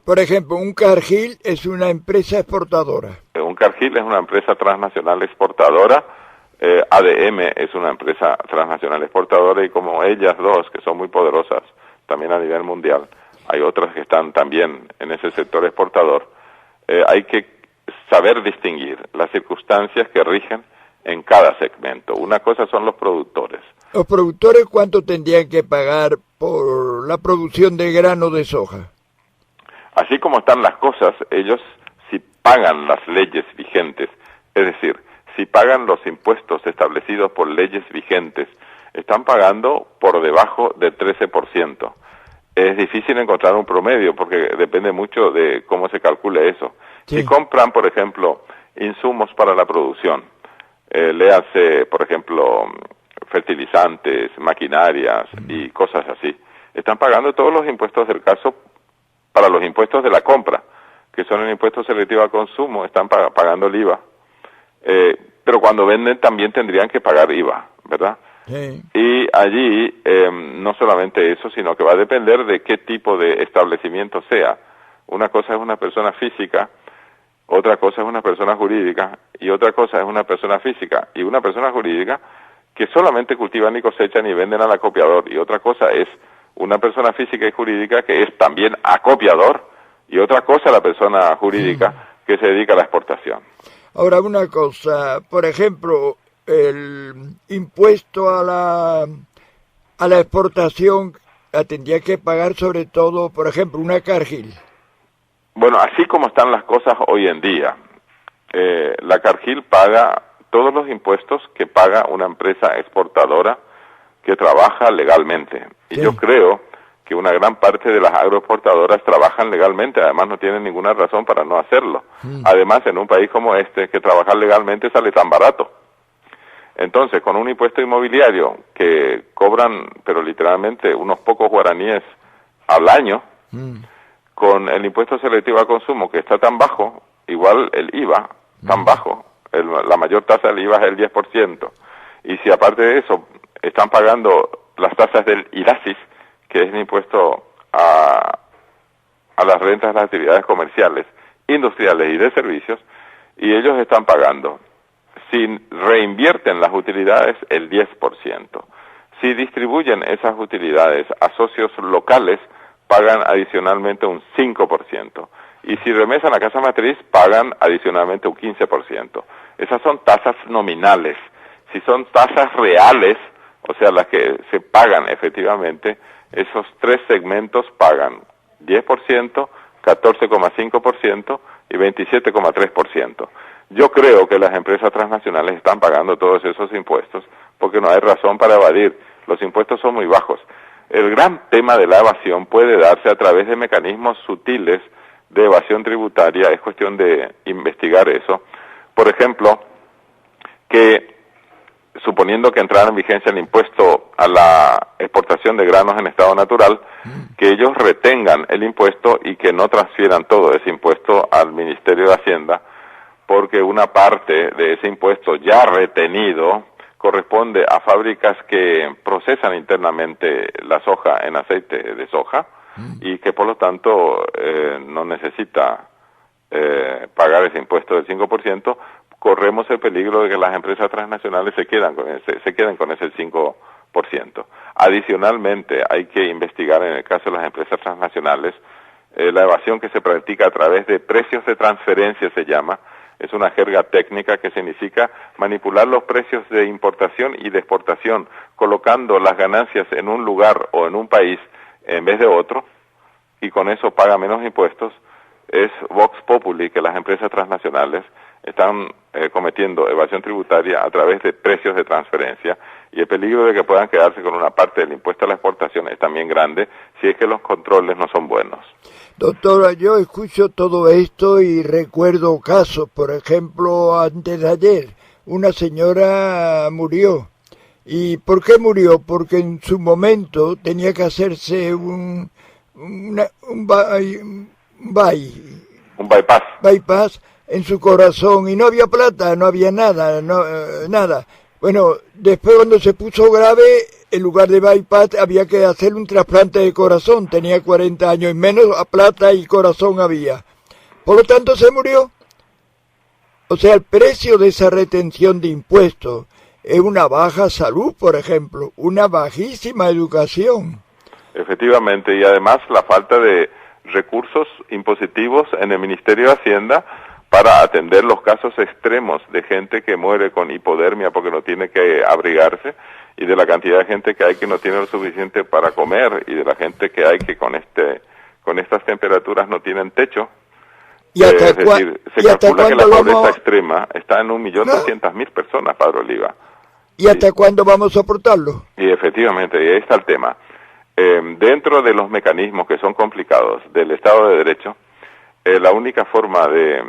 Por ejemplo, un Cargill es una empresa exportadora. Un Cargill es una empresa transnacional exportadora, ADM es una empresa transnacional exportadora, y como ellas dos, que son muy poderosas también a nivel mundial, hay otras que están también en ese sector exportador. Hay que saber distinguir las circunstancias que rigen en cada segmento. Una cosa son los productores. ¿Los productores cuánto tendrían que pagar por la producción de grano de soja? Así como están las cosas, ellos, si pagan las leyes vigentes, es decir, si pagan los impuestos establecidos por leyes vigentes, están pagando por debajo del 13%. Es difícil encontrar un promedio porque depende mucho de cómo se calcule eso. Sí. Si compran, por ejemplo, insumos para la producción, léase, por ejemplo, fertilizantes, maquinarias y cosas así, están pagando todos los impuestos del caso para los impuestos de la compra, que son el impuesto selectivo al consumo, están pagando el IVA. Pero cuando venden también tendrían que pagar IVA, ¿verdad? Sí. Y allí no solamente eso, sino que va a depender de qué tipo de establecimiento sea. Una cosa es una persona física, otra cosa es una persona jurídica, y otra cosa es una persona física y una persona jurídica que solamente cultivan y cosechan y venden al acopiador, y otra cosa es una persona física y jurídica que es también acopiador, y otra cosa la persona jurídica que se dedica a la exportación. Ahora, una cosa, por ejemplo, el impuesto a la exportación la tendría que pagar sobre todo, por ejemplo, una Cargill. Bueno, así como están las cosas hoy en día, la Cargill paga todos los impuestos que paga una empresa exportadora que trabaja legalmente. Y sí, yo creo que una gran parte de las agroexportadoras trabajan legalmente, además no tienen ninguna razón para no hacerlo. Además, en un país como este, que trabajar legalmente sale tan barato. Entonces, con un impuesto inmobiliario que cobran, pero literalmente, unos pocos guaraníes al año, con el impuesto selectivo al consumo que está tan bajo, igual el IVA tan bajo, la mayor tasa del IVA es el 10%, y si aparte de eso están pagando las tasas del IRASIS, que es el impuesto a las rentas de las actividades comerciales, industriales y de servicios, y ellos están pagando, si reinvierten las utilidades, el 10%. Si distribuyen esas utilidades a socios locales, pagan adicionalmente un 5%. Y si remesan a casa matriz, pagan adicionalmente un 15%. Esas son tasas nominales. Si son tasas reales, o sea, las que se pagan efectivamente, esos tres segmentos pagan 10%, 14,5% y 27,3%. Yo creo que las empresas transnacionales están pagando todos esos impuestos porque no hay razón para evadir. Los impuestos son muy bajos. El gran tema de la evasión puede darse a través de mecanismos sutiles de evasión tributaria, es cuestión de investigar eso. Por ejemplo, que suponiendo que entrara en vigencia el impuesto a la exportación de granos en estado natural, que ellos retengan el impuesto y que no transfieran todo ese impuesto al Ministerio de Hacienda, porque una parte de ese impuesto ya retenido corresponde a fábricas que procesan internamente la soja en aceite de soja y que por lo tanto no necesita pagar ese impuesto del 5%, corremos el peligro de que las empresas transnacionales se queden con ese 5%. Adicionalmente, hay que investigar en el caso de las empresas transnacionales la evasión que se practica a través de precios de transferencia, se llama. Es una jerga técnica que significa manipular los precios de importación y de exportación, colocando las ganancias en un lugar o en un país en vez de otro, y con eso paga menos impuestos. Es Vox Populi que las empresas transnacionales están cometiendo evasión tributaria a través de precios de transferencia, y el peligro de que puedan quedarse con una parte del impuesto a la exportación es también grande si es que los controles no son buenos. Doctora, yo escucho todo esto y recuerdo casos, por ejemplo, antes de ayer, una señora murió. ¿Y por qué murió? Porque en su momento tenía que hacerse un bypass en su corazón y no había plata, no había nada, nada. Bueno, después cuando se puso grave, en lugar de bypass había que hacer un trasplante de corazón. Tenía 40 años y menos a plata y corazón había. Por lo tanto se murió. O sea, el precio de esa retención de impuestos es una baja salud, por ejemplo, una bajísima educación. Efectivamente, y además la falta de recursos impositivos en el Ministerio de Hacienda para atender los casos extremos de gente que muere con hipodermia porque no tiene que abrigarse, y de la cantidad de gente que hay que no tiene lo suficiente para comer, y de la gente que hay que con estas temperaturas no tienen techo. ¿Y hasta es decir, se calcula que la pobreza extrema está en 1.200.000 personas, Padre Oliva. ¿Y hasta cuándo vamos a soportarlo? Y efectivamente, y ahí está el tema. Dentro de los mecanismos que son complicados del Estado de Derecho, la única forma de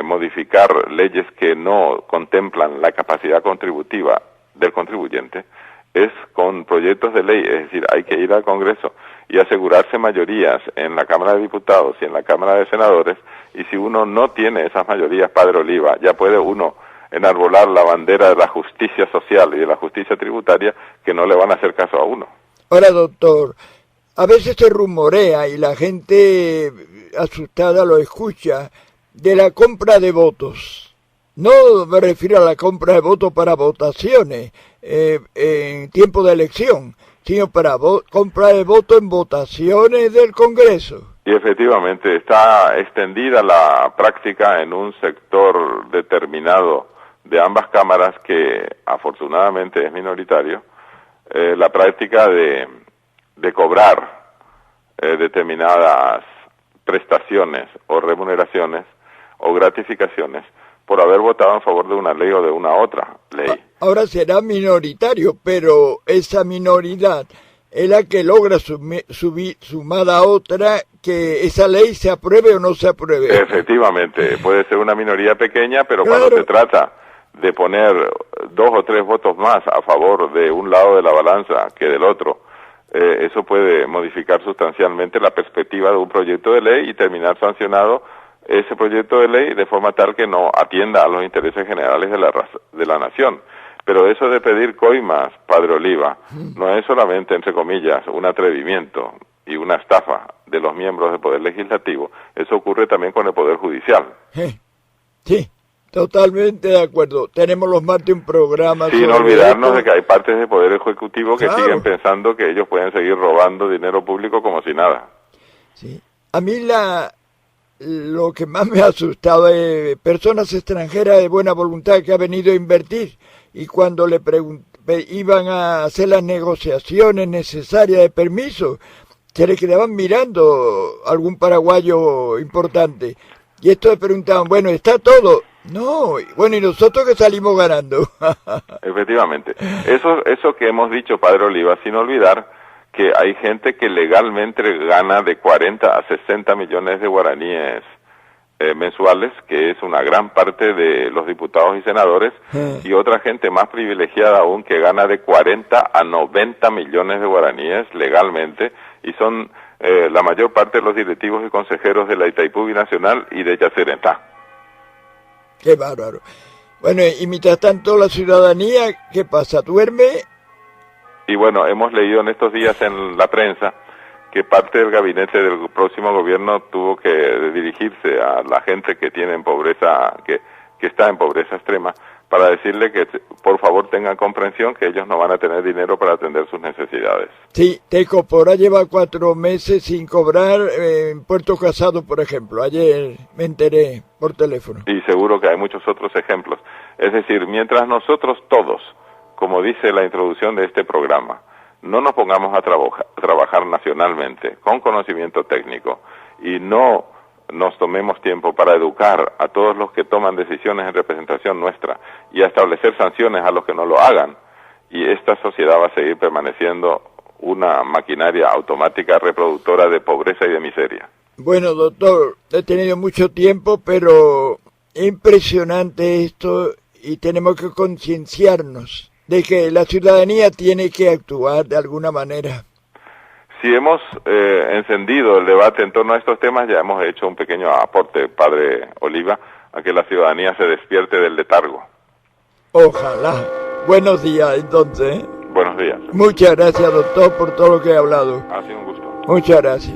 modificar leyes que no contemplan la capacidad contributiva del contribuyente es con proyectos de ley, es decir, hay que ir al Congreso y asegurarse mayorías en la Cámara de Diputados y en la Cámara de Senadores, y si uno no tiene esas mayorías, Padre Oliva, ya puede uno enarbolar la bandera de la justicia social y de la justicia tributaria, que no le van a hacer caso a uno. Ahora, doctor, a veces se rumorea y la gente asustada lo escucha de la compra de votos. No me refiero a la compra de votos para votaciones en tiempo de elección, sino para compra de votos en votaciones del Congreso. Y efectivamente está extendida la práctica en un sector determinado de ambas cámaras, que afortunadamente es minoritario, la práctica de cobrar determinadas prestaciones o remuneraciones o gratificaciones por haber votado en favor de una ley o de una otra ley. Ahora será minoritario, pero esa minoridad es la que logra sumada a otra, que esa ley se apruebe o no se apruebe. Efectivamente, puede ser una minoría pequeña, pero claro, cuando se trata de poner 2 o 3 votos más a favor de un lado de la balanza que del otro, eso puede modificar sustancialmente la perspectiva de un proyecto de ley y terminar sancionado ese proyecto de ley de forma tal que no atienda a los intereses generales de la nación. Pero eso de pedir coimas, Padre Oliva, no es solamente, entre comillas, un atrevimiento y una estafa de los miembros del Poder Legislativo, eso ocurre también con el Poder Judicial. Sí, totalmente de acuerdo. Tenemos los martes un programa. Sin olvidarnos de que hay partes del Poder Ejecutivo que claro, siguen pensando que ellos pueden seguir robando dinero público como si nada. Sí. A mí lo que más me ha asustado es personas extranjeras de buena voluntad que han venido a invertir, y cuando le iban a hacer las negociaciones necesarias de permiso, se le quedaban mirando algún paraguayo importante. Y esto le preguntaban, bueno, ¿está todo? No, bueno, ¿y nosotros que salimos ganando? Efectivamente. Eso que hemos dicho, Padre Oliva, sin olvidar que hay gente que legalmente gana de 40 a 60 millones de guaraníes mensuales, que es una gran parte de los diputados y senadores, y otra gente más privilegiada aún que gana de 40 a 90 millones de guaraníes legalmente, y son la mayor parte de los directivos y consejeros de la Itaipú Binacional y de Yacyretá. Qué bárbaro. Bueno, y mientras tanto la ciudadanía, ¿qué pasa? ¿Duerme? Y bueno, hemos leído en estos días en la prensa que parte del gabinete del próximo gobierno tuvo que dirigirse a la gente que tiene pobreza, que está en pobreza extrema, para decirle que por favor tengan comprensión que ellos no van a tener dinero para atender sus necesidades. Sí, Tecopora lleva 4 meses sin cobrar en Puerto Casado, por ejemplo. Ayer me enteré por teléfono. Y seguro que hay muchos otros ejemplos. Es decir, mientras nosotros todos, como dice la introducción de este programa, no nos pongamos a trabajar nacionalmente con conocimiento técnico y no nos tomemos tiempo para educar a todos los que toman decisiones en representación nuestra y a establecer sanciones a los que no lo hagan, y esta sociedad va a seguir permaneciendo una maquinaria automática reproductora de pobreza y de miseria. Bueno, doctor, he tenido mucho tiempo, pero impresionante esto, y tenemos que concienciarnos de que la ciudadanía tiene que actuar de alguna manera. Si hemos encendido el debate en torno a estos temas, ya hemos hecho un pequeño aporte, Padre Oliva, a que la ciudadanía se despierte del letargo. Ojalá. Buenos días, entonces. Buenos días. Muchas gracias, doctor, por todo lo que he hablado. Ha sido un gusto. Muchas gracias.